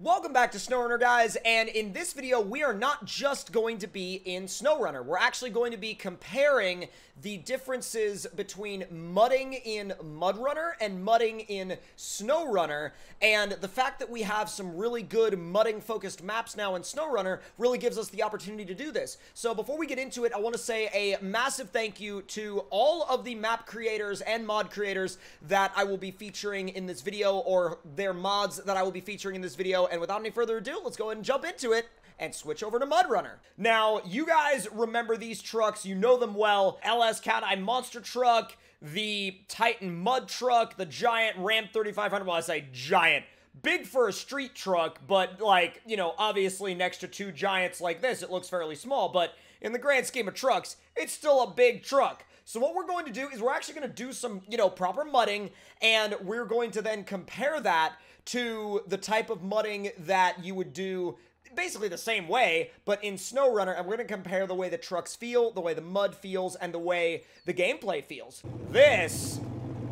Welcome back to SnowRunner, guys, and in this video, we are not just going to be in SnowRunner. We're actually going to be comparing the differences between mudding in MudRunner and mudding in SnowRunner, and the fact that we have some really good mudding-focused maps now in SnowRunner really gives us the opportunity to do this. So before we get into it, I want to say a massive thank you to all of the map creators and mod creators that I will be featuring in this video, or their mods that I will be featuring in this video. And without any further ado, let's go ahead and jump into it and switch over to MudRunner. Now, you guys remember these trucks. You know them well. LS Cat-Eye Monster Truck, the Titan Mud Truck, the giant Ram 3500. Well, I say giant. Big for a street truck, but like, you know, obviously next to two giants like this, it looks fairly small. But in the grand scheme of trucks, it's still a big truck. So what we're going to do is we're actually going to do some, you know, proper mudding, and we're going to then compare that to the type of mudding that you would do basically the same way, but in SnowRunner, and we're going to compare the way the trucks feel, the way the mud feels, and the way the gameplay feels. This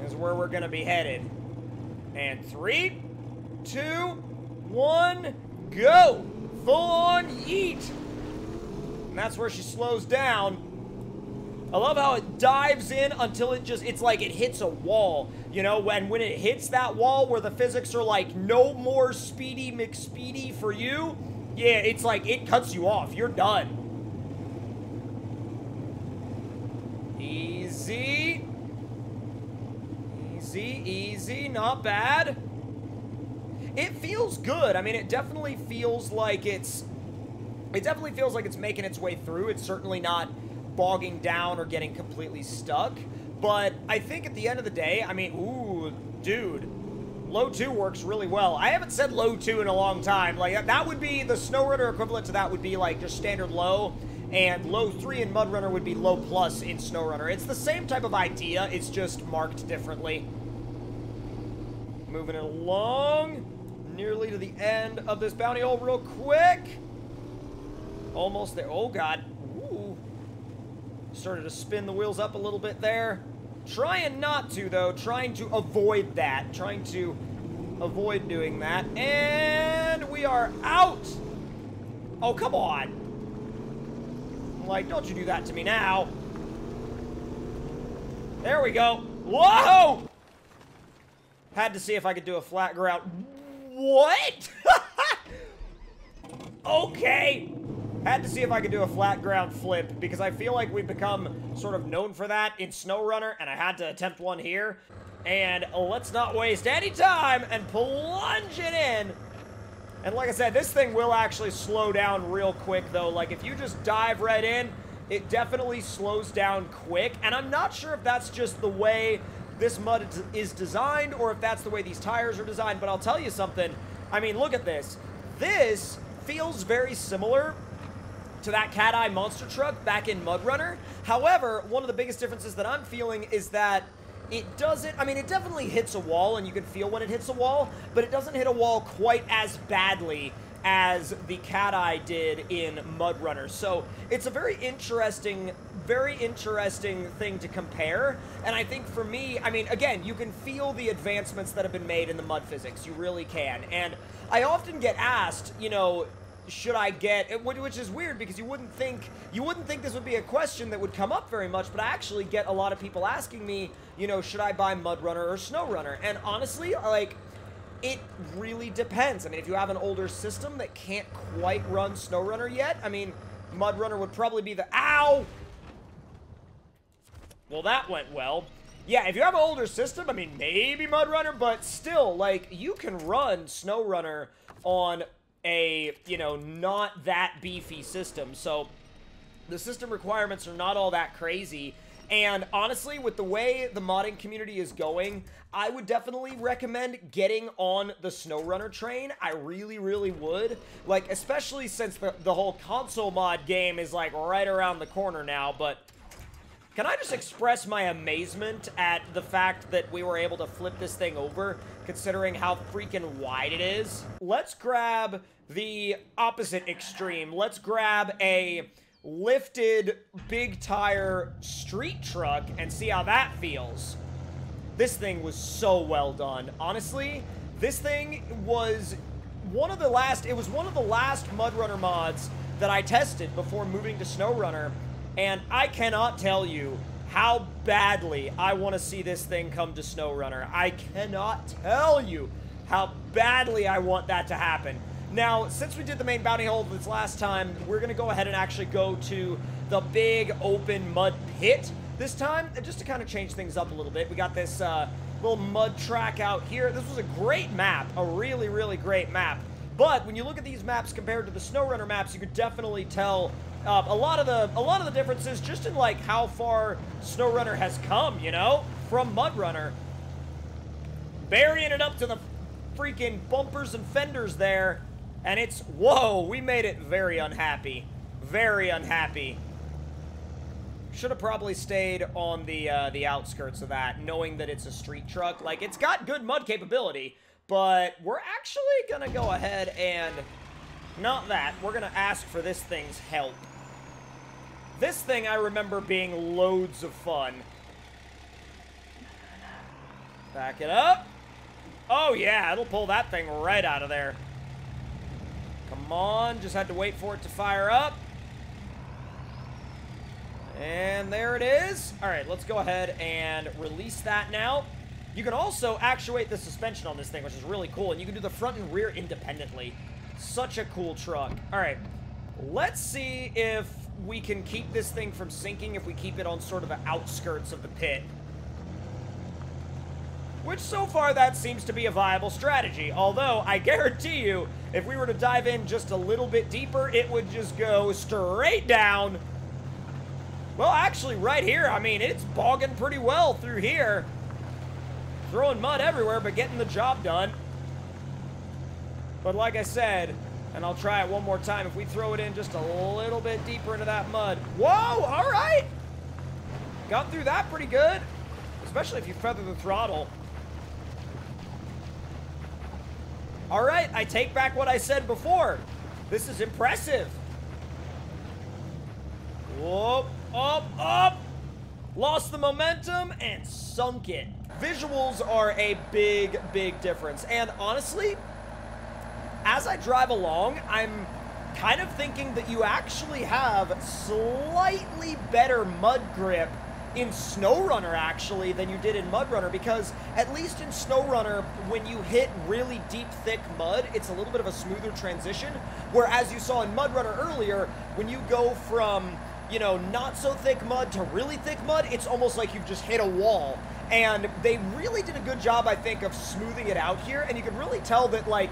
is where we're going to be headed. And 3, 2, 1, go! Full on yeet! And that's where she slows down. I love how it dives in until it's like it hits a wall, you know, when it hits that wall where the physics are like, no more Speedy McSpeedy for you, yeah, it's like, it cuts you off, you're done. Easy. Easy, easy, not bad. It feels good. I mean, it definitely feels like it's making its way through. It's certainly not bogging down or getting completely stuck, but I think at the end of the day, I mean, ooh, dude, low 2 works really well. I haven't said low 2 in a long time. Like, that would be, the SnowRunner equivalent to that would be like just standard low, and low 3 in MudRunner would be low plus in SnowRunner. It's the same type of idea, it's just marked differently. Moving it along, nearly to the end of this bounty hole real quick. Almost there. Oh, God. Ooh. Started to spin the wheels up a little bit there. Trying not to, though. Trying to avoid that. Trying to avoid doing that. And we are out! Oh, come on. Like, don't you do that to me now. There we go. Whoa! Had to see if I could do a flat ground. What? Okay. Had to see if I could do a flat ground flip, because I feel like we've become sort of known for that in SnowRunner, and I had to attempt one here. And let's not waste any time and plunge it in. And like I said, this thing will actually slow down real quick, though. Like, if you just dive right in, it definitely slows down quick. And I'm not sure if that's just the way this mud is designed, or if that's the way these tires are designed, but I'll tell you something. I mean, look at this. This feels very similar to that Cat-Eye Monster Truck back in MudRunner. However, one of the biggest differences that I'm feeling is that it doesn't, I mean, it definitely hits a wall, and you can feel when it hits a wall, but it doesn't hit a wall quite as badly as the Cat-Eye did in MudRunner. So it's a very interesting thing to compare. And I think for me, I mean, again, you can feel the advancements that have been made in the mud physics. You really can. And I often get asked, you know, should I get, which is weird because you wouldn't think this would be a question that would come up very much, but I actually get a lot of people asking me, you know, should I buy MudRunner or SnowRunner? And honestly, like, it really depends. I mean, if you have an older system that can't quite run SnowRunner yet, I mean, MudRunner would probably be the, ow! Well, that went well. Yeah, if you have an older system, I mean, maybe MudRunner, but still, like, you can run SnowRunner on a, you know, not that beefy system. So the system requirements are not all that crazy. And honestly, with the way the modding community is going, I would definitely recommend getting on the SnowRunner train. I really, really would. Like, especially since the whole console mod game is, like, right around the corner now. But can I just express my amazement at the fact that we were able to flip this thing over, considering how freaking wide it is? Let's grab the opposite extreme. Let's grab a lifted big tire street truck and see how that feels. This thing was so well done. Honestly, this thing was one of the last MudRunner mods that I tested before moving to SnowRunner, and I cannot tell you how badly I want to see this thing come to SnowRunner. I cannot tell you how badly I want that to happen. Now, since we did the main bounty hole this last time, we're going to go ahead and actually go to the big open mud pit this time, and just to kind of change things up a little bit. We got this little mud track out here. This was a great map, a really, really great map. But when you look at these maps compared to the SnowRunner maps, you could definitely tell a lot of the differences just in like how far SnowRunner has come, you know, from MudRunner. Burying it up to the freaking bumpers and fenders there, and it's, whoa, we made it very unhappy. Very unhappy. Should have probably stayed on the outskirts of that, knowing that it's a street truck. Like, it's got good mud capability, but we're actually gonna go ahead and, not that, we're gonna ask for this thing's help. This thing I remember being loads of fun. Back it up. Oh yeah, it'll pull that thing right out of there. Come on, just had to wait for it to fire up. And there it is. All right, let's go ahead and release that now. You can also actuate the suspension on this thing, which is really cool, and you can do the front and rear independently. Such a cool truck. All right, let's see if we can keep this thing from sinking if we keep it on sort of the outskirts of the pit. Which, so far, that seems to be a viable strategy. Although, I guarantee you, if we were to dive in just a little bit deeper, it would just go straight down. Well, actually, right here, I mean, it's bogging pretty well through here. Throwing mud everywhere, but getting the job done. But like I said, and I'll try it one more time, if we throw it in just a little bit deeper into that mud. Whoa, all right. Got through that pretty good, especially if you feather the throttle. All right, I take back what I said before. This is impressive. Whoop, up, up. Lost the momentum and sunk it. Visuals are a big, big difference. And honestly, as I drive along, I'm kind of thinking that you actually have slightly better mud grip in SnowRunner, actually, than you did in MudRunner, because at least in SnowRunner, when you hit really deep, thick mud, it's a little bit of a smoother transition, whereas you saw in MudRunner earlier, when you go from, you know, not so thick mud to really thick mud, it's almost like you've just hit a wall. And they really did a good job, I think, of smoothing it out here, and you can really tell that, like,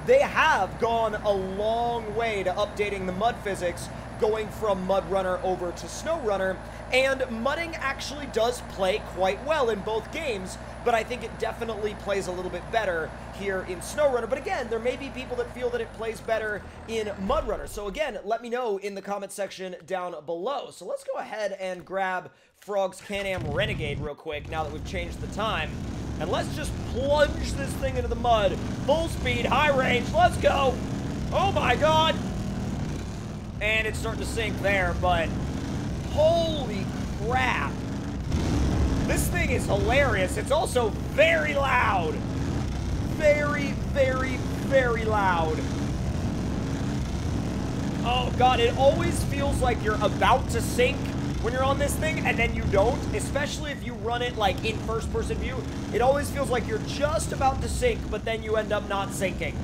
they have gone a long way to updating the mud physics, going from MudRunner over to SnowRunner, and mudding actually does play quite well in both games, but I think it definitely plays a little bit better here in SnowRunner. But again, there may be people that feel that it plays better in MudRunner. So again, let me know in the comment section down below. So let's go ahead and grab Frog's Can-Am Renegade real quick now that we've changed the time. And let's just plunge this thing into the mud. Full speed, high range, let's go. Oh my God. And it's starting to sink there, but holy crap. This thing is hilarious. It's also very loud. Very, very, very loud. Oh God, it always feels like you're about to sink when you're on this thing, and then you don't, especially if you run it like in first-person view. It always feels like you're just about to sink, but then you end up not sinking.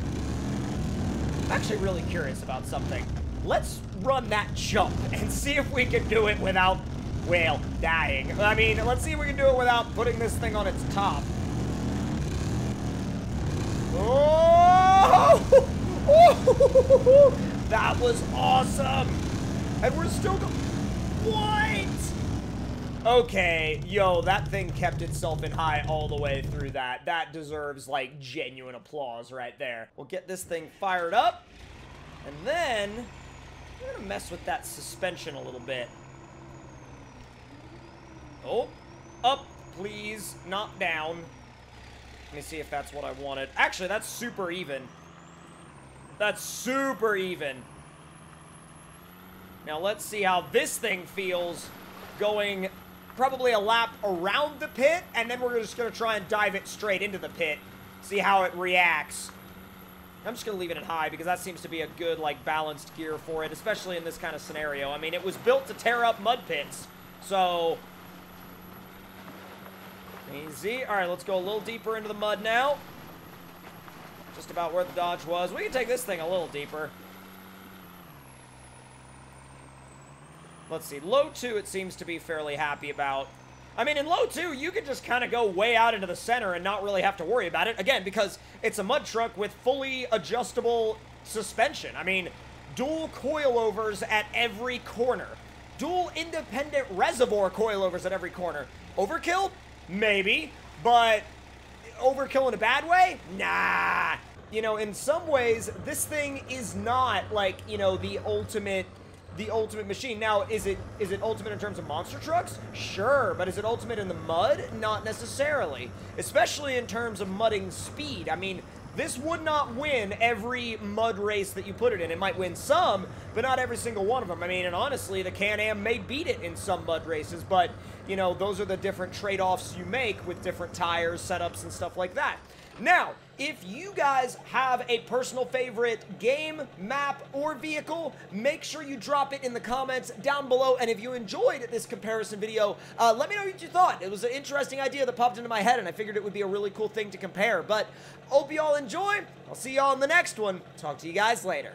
I'm actually really curious about something. Let's run that jump and see if we can do it without, well, dying. I mean, let's see if we can do it without putting this thing on its top. Oh! Oh! That was awesome! And we're still going. What? Okay, yo, that thing kept itself in high all the way through that. That deserves, like, genuine applause right there. We'll get this thing fired up, and then we're gonna mess with that suspension a little bit. Oh, up, please, not down. Let me see if that's what I wanted. Actually, that's super even. That's super even. Now, let's see how this thing feels going probably a lap around the pit, and then we're just going to try and dive it straight into the pit. See how it reacts. I'm just going to leave it at high because that seems to be a good, like, balanced gear for it, especially in this kind of scenario. I mean, it was built to tear up mud pits, so... Easy. All right, let's go a little deeper into the mud now. Just about where the dodge was. We can take this thing a little deeper. Let's see. Low 2, it seems to be fairly happy about. I mean, in low 2, you can just kind of go way out into the center and not really have to worry about it. Again, because it's a mud truck with fully adjustable suspension. I mean, dual coilovers at every corner. Dual independent reservoir coilovers at every corner. Overkill? Maybe. But overkill in a bad way? Nah. You know, in some ways, this thing is not, like, you know, the ultimate machine. Now, is it ultimate in terms of monster trucks? Sure, but is it ultimate in the mud? Not necessarily. Especially in terms of mudding speed. I mean, this would not win every mud race that you put it in. It might win some, but not every single one of them. I mean, and honestly, the Can-Am may beat it in some mud races, but, you know, those are the different trade-offs you make with different tires, setups, and stuff like that. Now, if you guys have a personal favorite game, map, or vehicle, make sure you drop it in the comments down below. And if you enjoyed this comparison video, let me know what you thought. It was an interesting idea that popped into my head, and I figured it would be a really cool thing to compare. But hope you all enjoy. I'll see you all in the next one. Talk to you guys later.